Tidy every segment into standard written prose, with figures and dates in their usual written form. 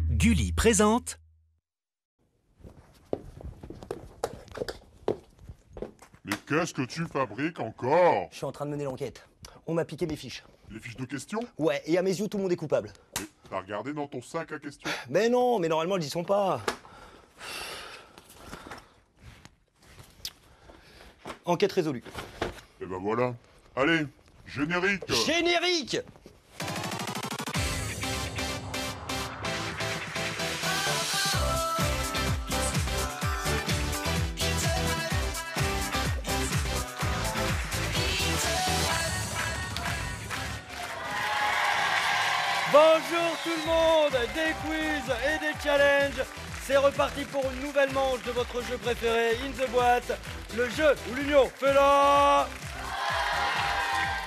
Gulli présente. Mais qu'est-ce que tu fabriques encore? Je suis en train de mener l'enquête. On m'a piqué mes fiches. Les fiches de questions? Ouais, et à mes yeux, tout le monde est coupable. Mais t'as regardé dans ton sac à questions? Mais non, mais normalement, ils y sont pas. Enquête résolue. Et ben voilà. Allez, générique. Générique! Bonjour tout le monde, des quiz et des challenges. C'est reparti pour une nouvelle manche de votre jeu préféré, In the Boîte, le jeu où l'union fait la...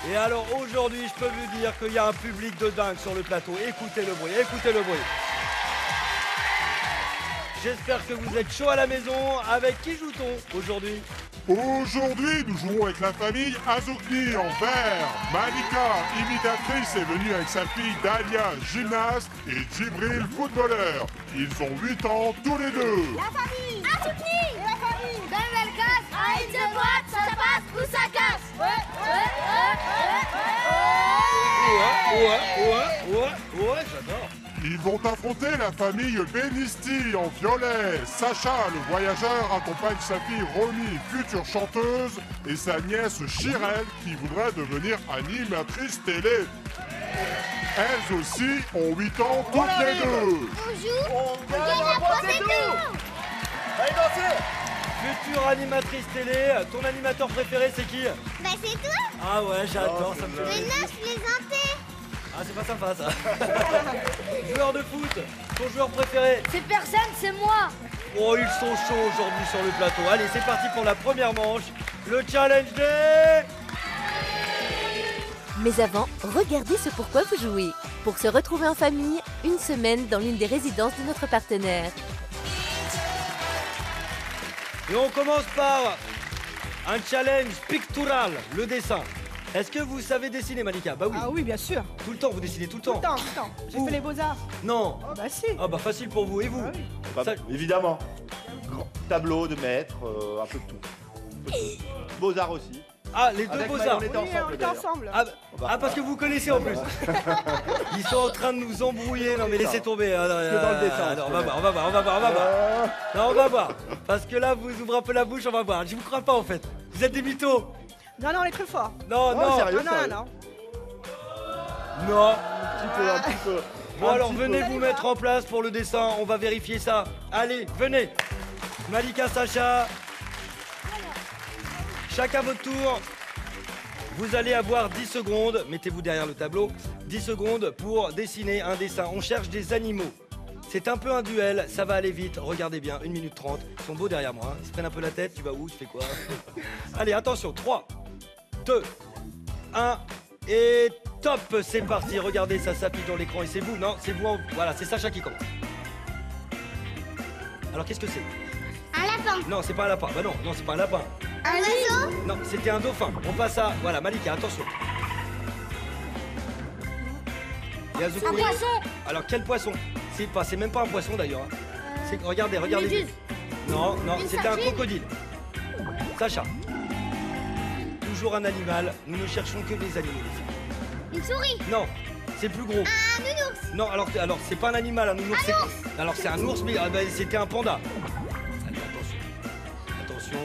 Et alors aujourd'hui, je peux vous dire qu'il y a un public de dingue sur le plateau. Écoutez le bruit, écoutez le bruit. J'espère que vous êtes chaud à la maison. Avec qui joue-t-on aujourd'hui? Aujourd'hui, nous jouons avec la famille Azoukni en vert. Malika, imitatrice, est venue avec sa fille Dalia, gymnaste, et Djibril, footballeur. Ils ont 8 ans tous les deux. La famille Azoukni et la famille Belle casse. À In the Boîte, ça passe ou ça casse. Ouais, j'adore. Ils vont affronter la famille Benisti en violet. Sacha, le voyageur, accompagne sa fille Romy, future chanteuse, et sa nièce Chirel, qui voudrait devenir animatrice télé. Elles aussi ont 8 ans toutes les deux. On joue, on gagne la procédure. Allez danser. Future animatrice télé, ton animateur préféré c'est qui? Bah c'est toi. Ah ouais, j'adore, ça me fait Mais plaisir. non, je plaisantais. Ah, c'est pas sympa ça. Joueur de foot, ton joueur préféré? C'est personne, c'est moi. Oh, ils sont chauds aujourd'hui sur le plateau. Allez, c'est parti pour la première manche. Le challenge des... Mais avant, regardez ce pourquoi vous jouez. Pour se retrouver en famille, une semaine dans l'une des résidences de notre partenaire. Et on commence par un challenge pictural, le dessin. Est-ce que vous savez dessiner, Malika? Bah oui. Ah oui, bien sûr. Tout le temps, vous dessinez tout le temps. Tout le temps. J'ai fait les beaux-arts. Non. Oh bah si. Ah bah facile pour vous. Et vous? Ah oui. Ça- Évidemment. Grand tableau de maître, un peu de tout. Beaux-arts aussi. Ah, les deux Avec beaux-arts. on était Oui, on ensemble. était d'ailleurs. ensemble. Parce que vous connaissez en plus. Ils sont en train de nous embrouiller. Non mais laissez tomber. Que dans le dessin, Alors, on va voir. Non, on va voir. Parce que là, vous ouvrez un peu la bouche, on va voir. Je vous crois pas en fait. Vous êtes des mythos. Non, on est très fort. Non, Oh, non. sérieux, Non, sérieux. non. Non. Un petit peu. Bon Un alors petit venez peu. vous mettre en place pour le dessin, on va vérifier ça. Allez, venez. Malika, Sacha. Chacun votre tour. Vous allez avoir 10 secondes, mettez-vous derrière le tableau, 10 secondes pour dessiner un dessin. On cherche des animaux. C'est un peu un duel, ça va aller vite. Regardez bien, 1 minute 30. Ils sont beaux derrière moi. Hein. Ils se prennent un peu la tête. Tu vas où? Tu fais quoi? Allez, attention. 3, 2, 1 et top. C'est parti. Regardez, ça s'affiche dans l'écran. Et c'est vous, non? C'est vous. Voilà, c'est Sacha qui commence. Alors, qu'est-ce que c'est? Un lapin. Non, c'est pas un lapin. Bah non, c'est pas un lapin. Un oiseau. Non, c'était un dauphin. On passe à... Voilà, Malika, attention. Et Azuki. Un poisson. Alors, quel poisson? C'est même pas un poisson d'ailleurs. Hein. Regardez. méduse. Non, Une c'était un sardine. crocodile. Sacha. Toujours un animal. Nous ne cherchons que des animaux, les filles. Une souris. Non, c'est plus gros. Un nounours. Non, alors c'est pas un animal, un nounours. Alors c'est un ours, mais c'était un panda. Allez, attention.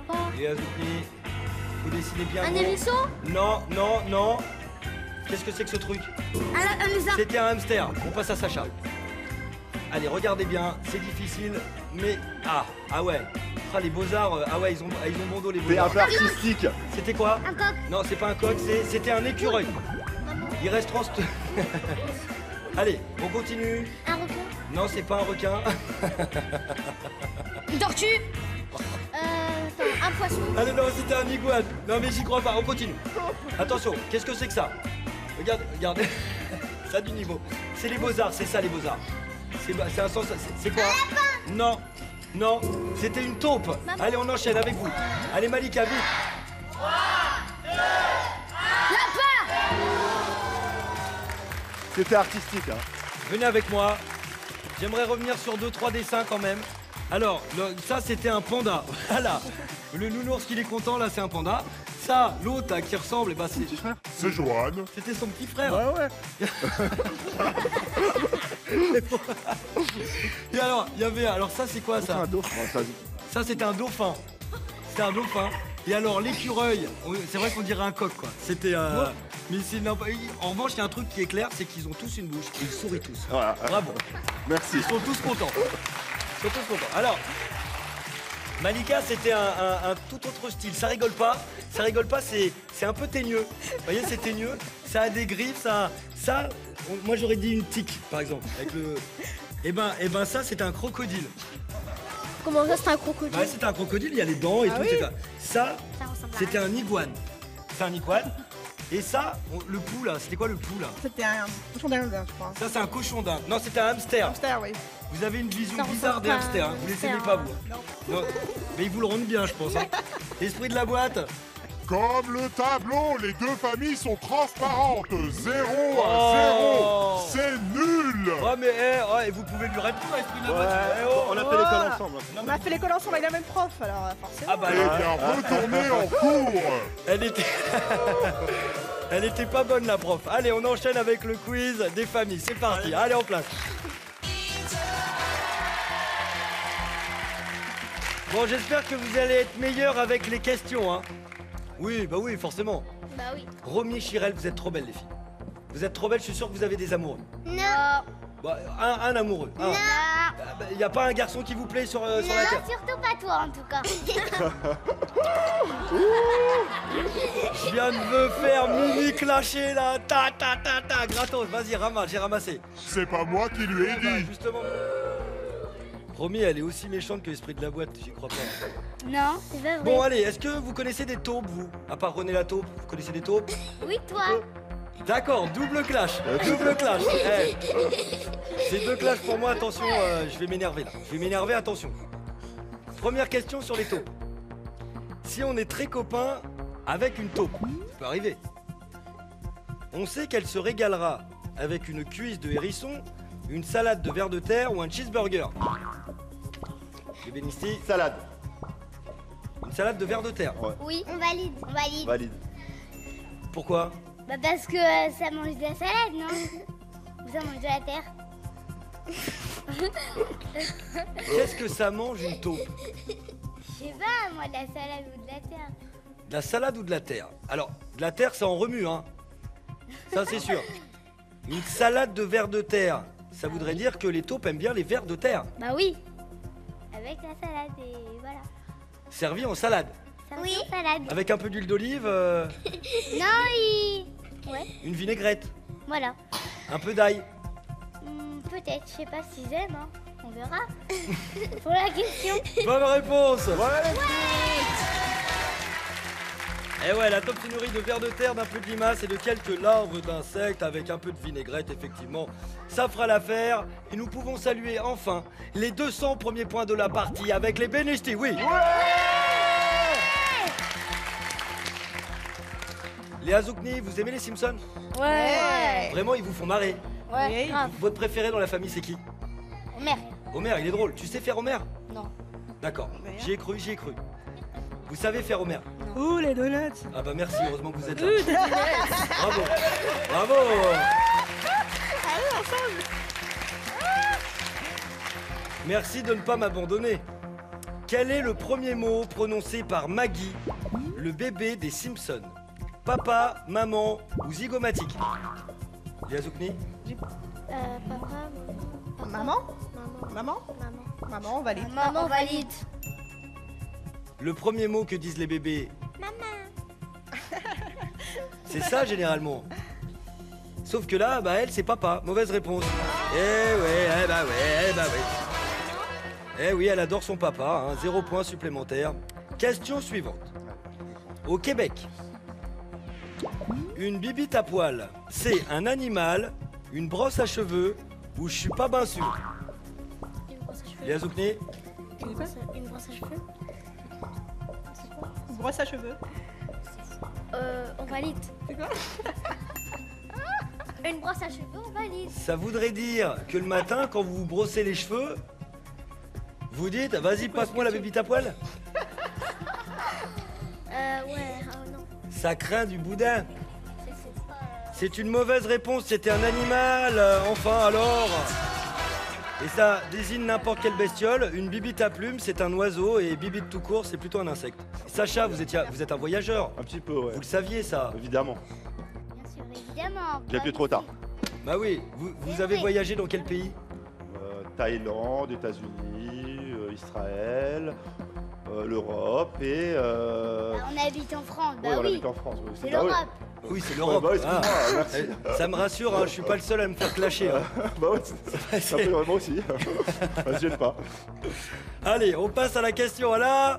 Oh. Et Azuki, vous dessinez bien. Un gros. hérisson. Non. Qu'est-ce que c'est que ce truc? Un lézard. C'était un hamster. On passe à Sacha. Allez, regardez bien, c'est difficile, mais... Ah ouais. Ah, les beaux-arts, ah ouais, ils ont bon dos, les C'est un beaux-arts. peu artistique. C'était quoi? Un coq. Non, c'est pas un coq, c'était un écureuil. Il reste 30... Allez, on continue. Un requin. Non, c'est pas un requin. Une tortue. Un poisson. Ah non, c'était un iguane. Non, mais j'y crois pas, on continue. Attention, qu'est-ce que c'est que ça? Regardez. Ça a du niveau. C'est les beaux-arts, c'est ça les beaux-arts. C'est un sens... C'est quoi? Non, c'était une taupe. Maman. Allez, on enchaîne avec vous. Allez, Malika, vite. Lapin. C'était artistique. Hein. Venez avec moi. J'aimerais revenir sur 2-3 dessins quand même. Alors, ça c'était un panda. Voilà. Le nounours qui est content, là c'est un panda. Ça, l'autre qui ressemble, eh ben, c'est... Petit frère. C'est Johan. C'était son petit frère. Ouais. Et alors, il y avait... Alors ça c'est quoi ça? Un dauphin. Ça c'était un dauphin. C'était un dauphin. Et alors l'écureuil, c'est vrai qu'on dirait un coq quoi. C'était... Mais c'est en revanche, il y a un truc qui est clair, c'est qu'ils ont tous une bouche et ils sourient tous. Voilà. Bravo. Merci. Ils sont tous contents. Ils sont tous contents. Alors, Malika, c'était un tout autre style. Ça rigole pas, c'est un peu teigneux. Vous voyez, c'est teigneux. Ça a des griffes, moi j'aurais dit une tique, par exemple. Avec le... Eh ben ça, c'est un crocodile. Comment ça, c'est un crocodile? Ouais, c'est un crocodile, il y a les dents et tout, oui. etc. Ça, Ça ressemble à c'était rien. un iguane. C'est un iguane. Et ça, le pou là, c'était quoi le pou là? C'était un cochon d'Inde, je crois. Ça, c'est un cochon d'Inde. Non, c'était un hamster. Hamster, oui. Vous avez une vision Ça bizarre ressemble des pas à hamsters, un hein. Vous les hamster, aimez pas, hein. vous. Non. Mais ils vous le rendent bien, je pense. Hein. Esprit de la boîte. Comme le tableau, les deux familles sont transparentes. 0 Oh. à 0. C'est nul. Ouais, mais vous pouvez lui répondre, Esprit de la boîte. Eh, oh. On a fait l'école ensemble. On a fait l'école ensemble avec la même prof, alors forcément. Ah bah Eh bien, retournez en cours. elle était... Elle était pas bonne, la prof. Allez, on enchaîne avec le quiz des familles. C'est parti, allez en place. Bon, j'espère que vous allez être meilleurs avec les questions, hein. Oui, bah oui, forcément. Bah oui. Romy, Chirel, vous êtes trop belles, les filles. Vous êtes trop belles, je suis sûr que vous avez des amoureux. Non. Bah, un amoureux. Non. Il n'y a pas un garçon qui vous plaît sur la Non, terre? surtout pas toi en tout cas. Je viens de me faire mini clasher là. Ta. Gratos, vas-y, ramasse, j'ai ramassé. C'est pas moi qui lui ai Bah, dit. justement. Romy, elle est aussi méchante que l'esprit de la boîte, j'y crois pas. Non, c'est pas vrai. Bon, allez, est-ce que vous connaissez des taupes, vous? À part René la taupe, vous connaissez des taupes? Oui, toi. D'accord, double clash. Double clash. Eh, c'est deux clashs pour moi, attention, je vais m'énerver là. Je vais m'énerver, attention. Première question sur les taupes. Si on est très copain avec une taupe, ça peut arriver. On sait qu'elle se régalera avec une cuisse de hérisson, une salade de vers de terre ou un cheeseburger. Les bénistis, Salade. une salade de vers de terre. Ouais. Oui, on valide. On valide. Valide. Pourquoi? Bah parce que ça mange de la salade, non? Ou ça mange de la terre? Qu'est-ce que ça mange une taupe? Je sais pas, moi, de la salade ou de la terre. De la salade ou de la terre? Alors, de la terre, ça en remue, hein. Ça, c'est sûr. Une salade de vers de terre, ça voudrait dire que les taupes aiment bien les vers de terre. Bah oui. Avec la salade et voilà. Servi en salade. Ça oui. Salade. Avec un peu d'huile d'olive, Non, ouais, une vinaigrette, voilà. un peu d'ail. Peut-être, je sais pas s'ils aiment, hein. On verra. Pour la question. Bonne réponse. Et ouais, la taupe se nourrit de vers de terre, d'un peu de limace et de quelques larves d'insectes avec un peu de vinaigrette, effectivement. Ça fera l'affaire et nous pouvons saluer enfin les 200 premiers points de la partie avec les bénistis, oui. Léa Zoukni, vous aimez les Simpsons? Ouais. Vraiment, ils vous font marrer. Ouais, grave. Votre préféré dans la famille, c'est qui? Merde. Homer, il est drôle. Tu sais faire Homer? Non. D'accord, j'y ai cru. Vous savez faire Homer? Ouh, les donuts. Ah bah merci, heureusement que vous êtes là. Bravo. Bravo. Merci de ne pas m'abandonner. Quel est le premier mot prononcé par Maggie, le bébé des Simpsons? Papa, maman ou zygomatique? Léa Zoukni? Papa. Maman? Maman. Maman? Maman. Maman, on valide. Maman valide. Le premier mot que disent les bébés, Maman. c'est ça généralement. Sauf que là, bah elle, c'est papa. Mauvaise réponse. Eh ouais, Eh oui, elle adore son papa, hein. 0 point supplémentaire. Question suivante. Au Québec, une bibite à poil, c'est un animal, une brosse à cheveux ou je suis pas bien sûr? Une brosse à cheveux. Léa Zoukni? Une brosse à cheveux. Brosse à cheveux. On valide. C'est quoi? Une brosse à cheveux, on valide. Ça voudrait dire que le matin, quand vous vous brossez les cheveux, vous dites, vas-y, passe-moi la bébite à poil. Ouais, non. Ça craint du boudin. C'est pas... C'est une mauvaise réponse, c'était un animal. Enfin, alors. Et ça désigne n'importe quelle bestiole. Une bibite à plumes, c'est un oiseau, et bibite tout court, c'est plutôt un insecte. Sacha, vous êtes un voyageur. Un petit peu, ouais. Vous le saviez, ça? Évidemment. Bien sûr, évidemment. J'ai appuyé trop tard. Bah oui. Vous avez voyagé dans quel pays? Thaïlande, États-Unis, Israël, l'Europe et. On habite en France, bah Ouais, on oui. habite en France. Oui, C'est bah oui. l'Europe. Oui, c'est l'Europe. Ouais, bah, excuse-moi, merci. Ça me rassure, hein, je suis pas le seul à me faire clasher. Hein. Bah ouais, ça fait vraiment aussi. Ça se gêne pas. Allez, on passe à la question à la...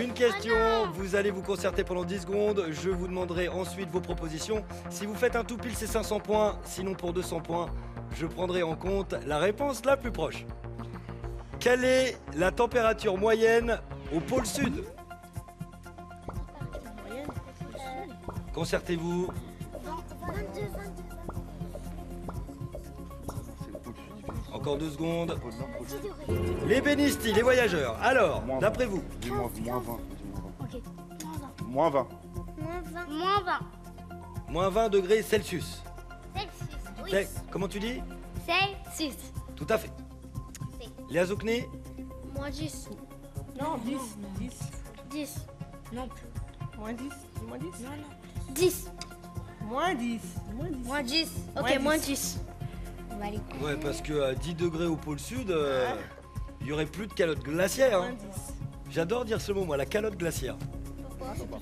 Une question, vous allez vous concerter pendant 10 secondes, je vous demanderai ensuite vos propositions. Si vous faites un tout pile, c'est 500 points, sinon pour 200 points, je prendrai en compte la réponse la plus proche. Quelle est la température moyenne au pôle sud? Concertez-vous. 22. Encore 2 secondes. Les bénistis, les voyageurs. Alors, Moins d'après vous? Dis-moi 20. Ok. Moins 20. Moins 20. Moins 20 degrés Celsius. Celsius. Oui. Comment tu dis? Celsius. Tout à fait. Les Azoukni? Moins 10. Non, 10. 10. Non. Moins 10. Moins 10. 10. Moins 10. Moins 10. Ok, Moins moins 10. On va aller. Ouais, parce que à 10 degrés au pôle sud, il y aurait plus de calotte glaciaire. Moins Hein. 10. J'adore dire ce mot, moi, la calotte glaciaire.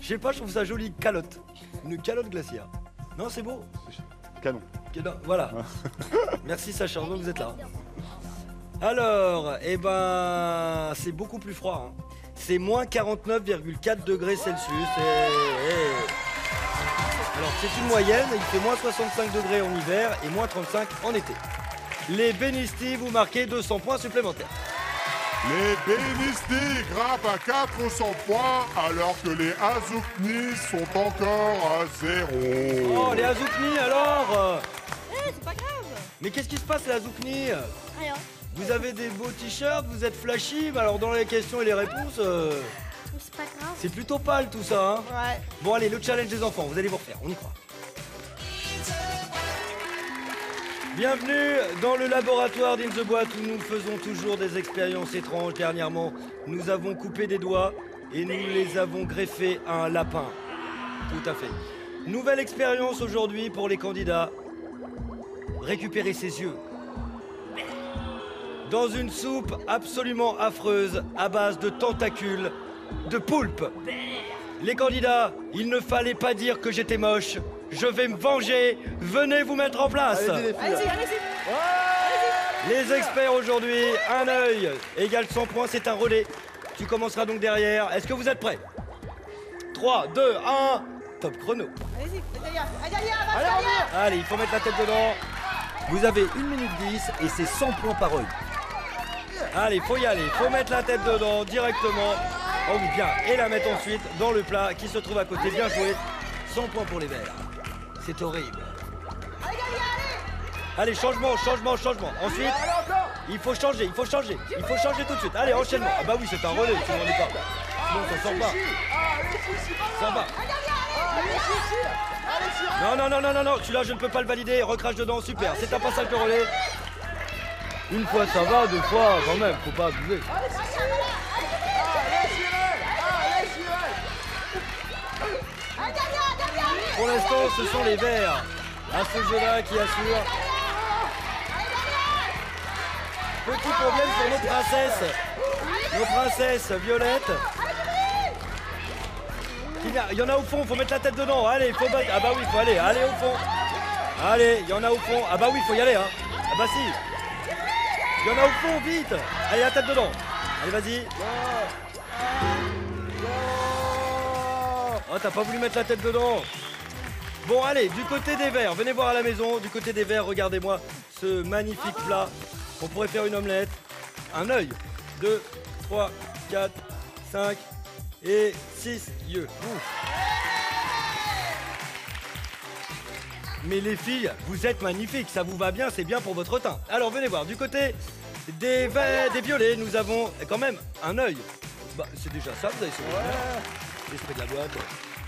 Je sais pas, je trouve ça joli, calotte. Une calotte glaciaire. Non, c'est beau. Canon. Voilà. Merci Sacha, heureusement que vous êtes là. Alors, eh ben, c'est beaucoup plus froid. Hein. C'est moins 49,4 degrés Celsius. Alors, c'est une moyenne. Il fait moins 65 degrés en hiver et moins 35 en été. Les bénistis, vous marquez 200 points supplémentaires. Les Bénistis grimpent à 400 points alors que les Azouknis sont encore à 0. Oh, les Azoukni, alors C'est pas grave. Mais qu'est-ce qui se passe, les Azoukni? Alors, Vous avez des beaux t-shirts, vous êtes flashy, mais alors dans les questions et les réponses, c'est pas grave. c'est plutôt pâle tout ça. Hein. Ouais. Bon, allez, le challenge des enfants, vous allez vous refaire, on y croit. Bienvenue dans le laboratoire d'In the Boîte où nous faisons toujours des expériences étranges. Dernièrement, nous avons coupé des doigts et nous les avons greffés à un lapin. Tout à fait. Nouvelle expérience aujourd'hui pour les candidats. Récupérer ses yeux. Dans une soupe absolument affreuse à base de tentacules, de poulpe. Les candidats, il ne fallait pas dire que j'étais moche. Je vais me venger. Venez vous mettre en place. Allez-y les filles. Allez-y, allez-y. Les experts aujourd'hui, un œil égale 100 points, c'est un relais. Tu commenceras donc derrière. Est-ce que vous êtes prêts? 3, 2, 1, top chrono. Allez-y. Allez, Allez, il faut mettre la tête dedans. Vous avez 1 minute 10 et c'est 100 points par œil. Allez, il faut y aller. Il faut mettre la tête dedans directement. Oh oui, bien. Et la mettre ensuite dans le plat qui se trouve à côté. Bien joué. 100 points pour les verts. C'est horrible. Allez, changement. Ensuite, il faut changer tout de suite. Allez, enchaînement. Ah bah oui, c'est un relais, sinon on n'est pas. Sinon, ça sort pas. Ça va. Non, celui-là, je ne peux pas le valider. Recrache dedans, super. C'est un passage de relais. Une fois, ça va, 2 fois, quand même, faut pas abuser. Pour l'instant, ce sont les verts à ce jeu-là qui assurent. Petit problème pour nos princesses violettes. Il y en a au fond, faut mettre la tête dedans. Allez, il faut battre. Ah bah oui, il faut aller au fond. Allez, il y en a au fond. Ah bah oui, il faut y aller. Hein. Ah bah si. Il y en a au fond, vite. Allez, la tête dedans. Allez, vas-y. Oh, t'as pas voulu mettre la tête dedans. Bon, allez, du côté des verts, venez voir à la maison. Du côté des verts, regardez-moi ce magnifique plat. On pourrait faire une omelette. Un œil. 2, 3, 4, 5 et 6 yeux. Ouf. Mais les filles, vous êtes magnifiques, ça vous va bien, c'est bien pour votre teint. Alors venez voir, du côté des violets, nous avons quand même un œil. Bah, c'est déjà ça, vous avez sauvé. L'esprit de la boîte.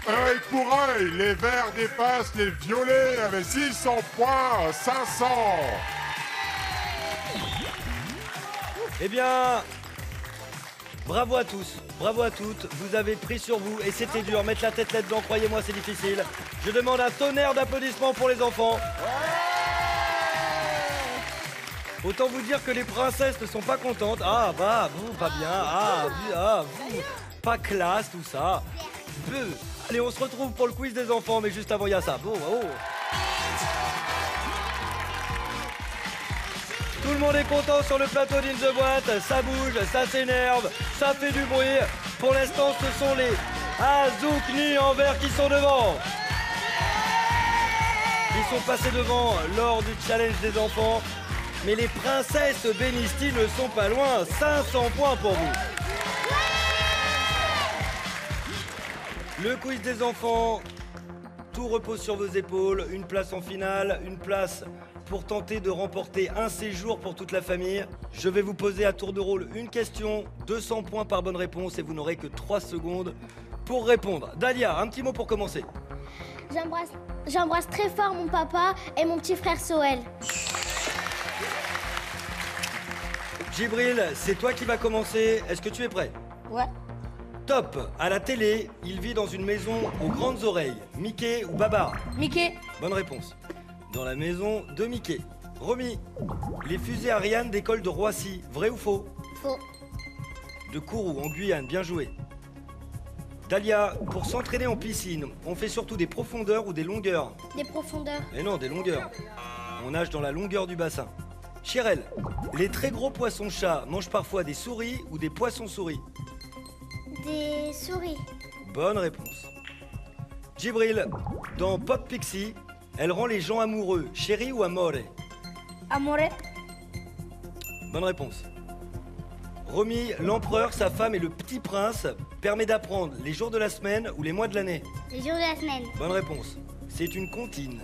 Œil pour œil, les verts dépassent les violets avec 600 points à 500. Eh bien, bravo à tous, bravo à toutes, vous avez pris sur vous et c'était dur, mettre la tête là-dedans, croyez-moi c'est difficile. Je demande un tonnerre d'applaudissements pour les enfants. Autant vous dire que les princesses ne sont pas contentes. Ah bah, vous, pas bien, vous, pas classe tout ça. Allez, on se retrouve pour le quiz des enfants, mais juste avant il y a ça. Bon, oh. Tout le monde est content sur le plateau d'In the Boîte, ça bouge, ça s'énerve, ça fait du bruit. Pour l'instant, ce sont les Azoukni en vert qui sont devant. Ils sont passés devant lors du challenge des enfants. Mais les princesses Benisti ne sont pas loin, 500 points pour vous. Le quiz des enfants, tout repose sur vos épaules, une place en finale, une place pour tenter de remporter un séjour pour toute la famille. Je vais vous poser à tour de rôle une question, 200 points par bonne réponse et vous n'aurez que 3 secondes pour répondre. Dalia, un petit mot pour commencer. J'embrasse très fort mon papa et mon petit frère Soël. Djibril, c'est toi qui vas commencer. Est-ce que tu es prêt? Ouais. Top. À la télé, il vit dans une maison aux grandes oreilles. Mickey ou Babar? Mickey. Bonne réponse. Dans la maison de Mickey. Romy, les fusées Ariane d'école de Roissy. Vrai ou faux? Faux. De Kourou en Guyane. Bien joué. Dalia, pour s'entraîner en piscine, on fait surtout des profondeurs ou des longueurs? Des profondeurs. Eh non, des longueurs. On nage dans la longueur du bassin. Chirel, les très gros poissons-chats mangent parfois des souris ou des poissons-souris? Des souris. Bonne réponse. Djibril, dans Pop Pixie, elle rend les gens amoureux. Chéri ou amore? Amore. Bonne réponse. Romy, l'empereur, sa femme et le petit prince permet d'apprendre les jours de la semaine ou les mois de l'année? Les jours de la semaine. Bonne réponse. C'est une comptine.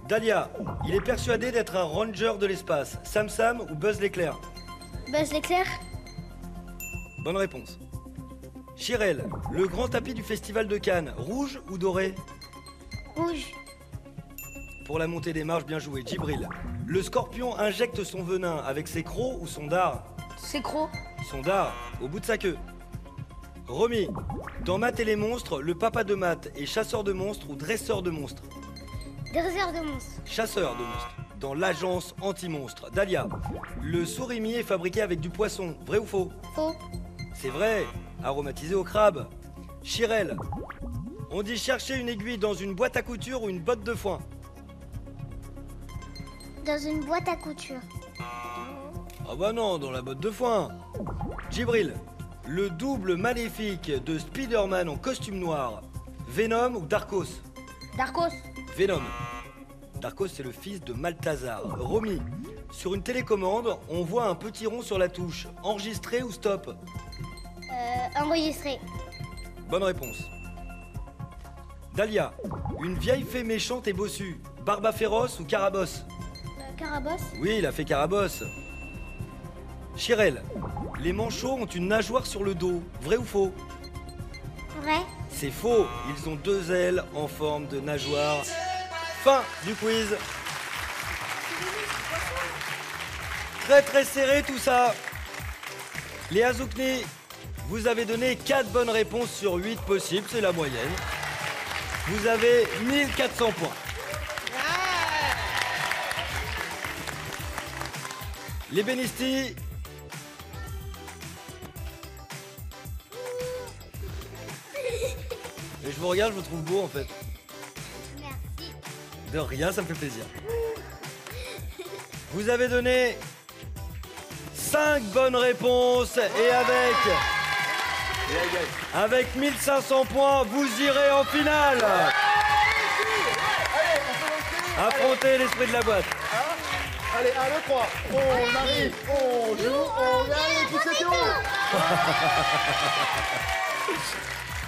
Dalia, il est persuadé d'être un ranger de l'espace. Sam Sam ou Buzz l'éclair? Buzz l'éclair. Bonne réponse. Chirel, le grand tapis du festival de Cannes, rouge ou doré? Rouge. Pour la montée des marches, bien joué. Djibril, le scorpion injecte son venin avec ses crocs ou son dard? C'est gros. Son dard, au bout de sa queue. Romy, dans Matt et les monstres, le papa de Matt est chasseur de monstres ou dresseur de monstres? Dresseur de monstres. Chasseur de monstres. Dans l'agence anti-monstres. Dalia, le sourimi est fabriqué avec du poisson. Vrai ou faux? Faux. C'est vrai. Aromatisé au crabe. Chirel, on dit chercher une aiguille dans une boîte à couture ou une botte de foin? Dans une boîte à couture. Ah bah non, dans la botte de foin. Djibril, le double maléfique de Spider-Man en costume noir. Venom ou Darkos? Darkos. Venom. Darkos, c'est le fils de Malthazar. Romy, sur une télécommande, on voit un petit rond sur la touche. Enregistrer ou stop? Enregistré. Bonne réponse. Dalia, une vieille fée méchante et bossue. Barba féroce ou Carabosse? Carabosse. Oui, il a fait Carabosse. Chirel, les manchots ont une nageoire sur le dos. Vrai ou faux? Vrai. C'est faux, ils ont 2 ailes en forme de nageoire. Fin du quiz. Très très serré tout ça. Les Azoukni, vous avez donné 4 bonnes réponses sur 8 possibles, c'est la moyenne. Vous avez 1400 points. Les Benisti, et je vous regarde, je vous trouve beau en fait. Merci. De rien, ça me fait plaisir. Vous avez donné 5 bonnes réponses et avec 1500 points, vous irez en finale. Affrontez l'esprit de la boîte. Allez, 1, 2, 3. On arrive, on joue, on gagne, tout c'est haut.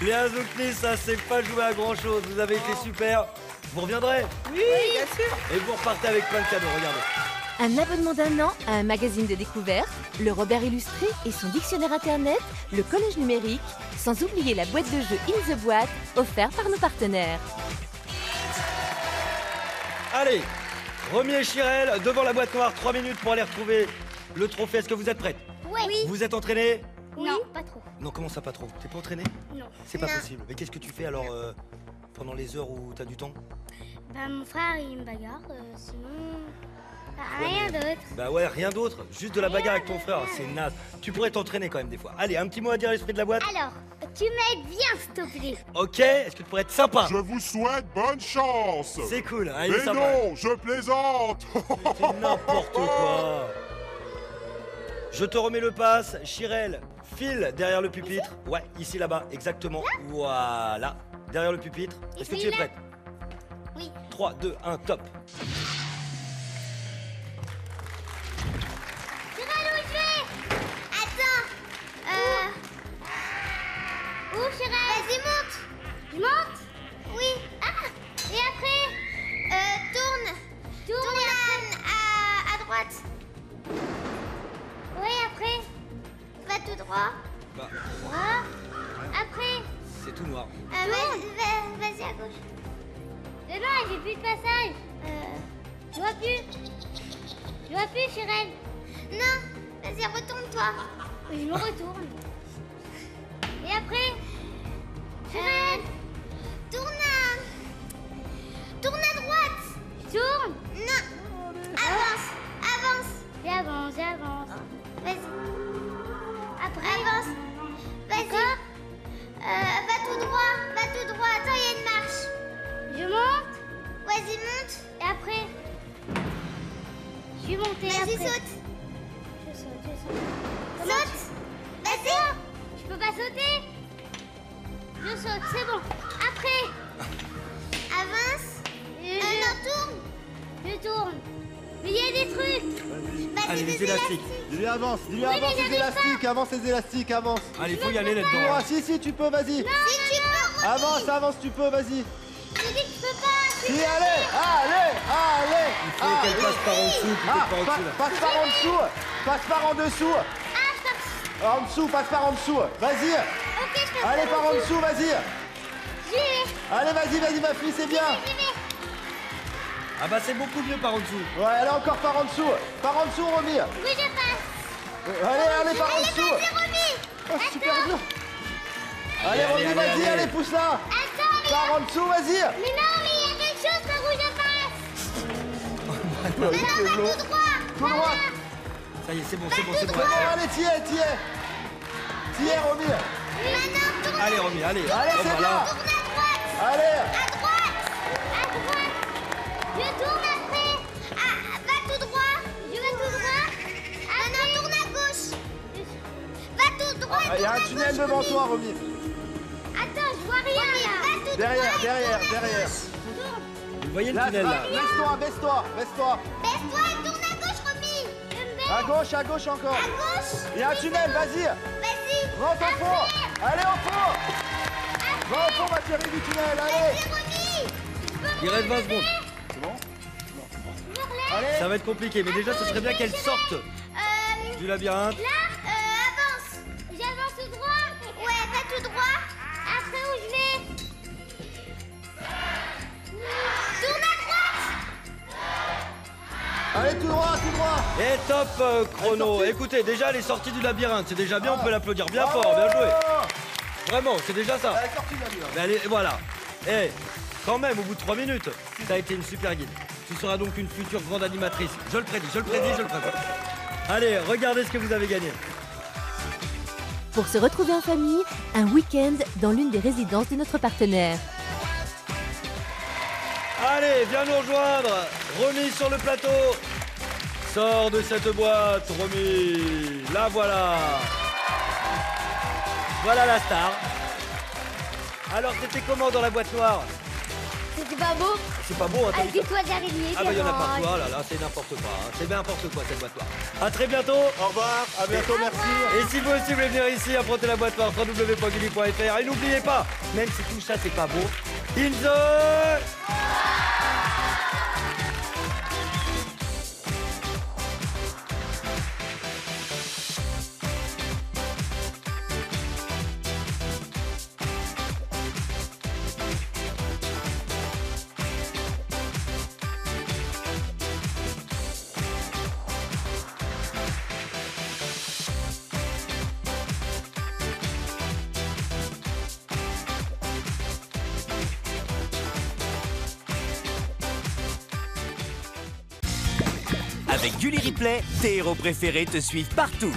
Les Azoukni, ça c'est pas joué à grand chose. Vous avez été super. Vous reviendrez Oui, bien sûr. et vous repartez avec plein de cadeaux, regardez. Un abonnement d'1 an à un magazine de découverte, le Robert illustré et son dictionnaire internet, le collège numérique, sans oublier la boîte de jeux In The Boîte, offerte par nos partenaires. Allez, Romy et Chirel, devant la boîte noire, 3 minutes pour aller retrouver le trophée. Est-ce que vous êtes prêtes? Oui. Vous êtes entraînés? Non, pas trop. Non, comment ça pas trop? T'es pas entraîné? Non. C'est pas possible. Mais qu'est-ce que tu fais alors pendant les heures où t'as du temps? Bah, mon frère, il me bagarre. Sinon, bah, rien d'autre. Bah ouais, rien d'autre. Juste de la bagarre avec ton frère, c'est naze. Tu pourrais t'entraîner quand même des fois. Allez, un petit mot à dire à l'esprit de la boîte? Alors, tu m'aides bien, s'il te plaît. Ok, est-ce que tu pourrais être sympa? Je vous souhaite bonne chance. C'est cool, hein, il est Mais sympa. non, je plaisante. C'est n'importe quoi. Je te remets le pass, Chirel, file derrière le pupitre. Ouais, ici là-bas, exactement. Voilà, derrière le pupitre. Est-ce que tu es celui-là? prête? Oui. 3, 2, 1, top. Chirel, où je vais? Attends. Où, Chirel? Vas-y, monte. Je monte? Oui. Ah. Et après? Tourne. Tourne à droite. Oui, après? Va tout droit. Bah, Droit. Après? c'est tout noir. Vas-y à gauche. Non, j'ai plus de passage. Je vois plus. Je vois plus, Chirel. Non, vas-y, retourne-toi. Je me retourne. Et après? Chirel, tourne à droite. Je tourne? Non. Avance. J'avance. Vas-y. Après? Avance. Vas-y. Va tout droit. Attends, il y a une marche. Je monte. Vas-y, monte. Et après? Je suis montée. Vas-y, saute. Je saute. Saute. Vas-y. Je peux pas sauter. Je saute, c'est bon. Après? Avance. Non, tourne. Je tourne. Mais il y a des trucs. Allez, les élastiques. Dis-lui avance, mais j'arrive avance les élastiques, avance. Allez, faut y aller là-dedans. Ah, si, tu peux, vas-y. Si tu peux, Avance, tu peux, vas-y. je dis que je peux pas. Si, allez. Il faut qu'elle passe par en dessous, Ah, plutôt que par au-dessus. là. passe par en dessous, passe par en dessous. En dessous, passe par en dessous. Vas-y. Ok, je peux. Allez, par en dessous, vas-y. J'y vais. Allez, vas-y, ma fille, c'est bien. J'y vais. Ah bah c'est beaucoup mieux par en dessous. Ouais, allez, encore par en dessous. Par en dessous, Romy. Oui, je passe. Allez, par en Allez, dessous. vas-y, Romy. Oh, super dur. Allez, Allez, Romy, allez, vas-y, allez. allez, pousse-la. Attends, mais Par en dessous, vas-y. Mais non, mais il y a quelque chose par où je passe. C'est Va long. tout droit. Tout droit. Ça y est, c'est bon. C'est bon, allez, t'y es. T'y es, Romy. Maintenant, tourne. Allez, Romy, allez. Allez, Oh, c'est voilà. Tourne à droite. Allez. À droite. Je tourne après. Ah, va tout droit. Je vais tout droit. Maintenant, tourne à gauche. Va tout droit. Il y a un tourne à tunnel gauche, devant Romy. toi, Romy. Attends, je vois rien là. Va tout Derrière, droit. derrière. Tourne. Vous voyez le Là, tunnel là? baisse-toi. Baisse-toi et tourne à gauche, Romy. Je me baisse. À gauche encore. À gauche. Il y a un tunnel, vas-y. Vas-y. Rentre au fond. Allez, au fond. Va au fond, ma chérie, du tunnel, allez. Vas-y, Romy. Il reste 20 secondes. C'est bon. Je me relève. Allez. Ça va être compliqué, mais déjà, ce serait bien qu'elle sorte du labyrinthe. Là, avance. J'avance tout droit. Ouais, va tout droit. Après, où je vais? Tourne à droite. Allez, tout droit. Et top chrono. Elle est sortie. Écoutez, déjà, elle est sortie du labyrinthe. C'est déjà bien, on peut l'applaudir bien fort. Bien joué. Vraiment, c'est déjà ça. Elle est sortie de la vie. Mais allez, voilà. Et quand même, au bout de 3 minutes, ça a été une super guide. Tu seras donc une future grande animatrice. Je le prédis. Allez, regardez ce que vous avez gagné. Pour se retrouver en famille, un week-end dans l'une des résidences de notre partenaire. Allez, viens nous rejoindre. Romy sur le plateau. Sors de cette boîte, Romy. La voilà. Voilà la star. Alors, c'était comment dans la boîte noire? C'était pas beau. C'est pas beau, hein, t'as Avec vu des toits d'araignée. Ah bah y'en a partout, oh là là, c'est n'importe quoi, hein. C'est n'importe quoi cette boîte noire. A très bientôt. Au revoir, à bientôt, merci. Et si vous aussi voulez venir ici affronter la boîte noire, www.gulli.fr. Et n'oubliez pas, même si tout ça c'est pas beau, in the... Avec Gulli Replay, tes héros préférés te suivent partout.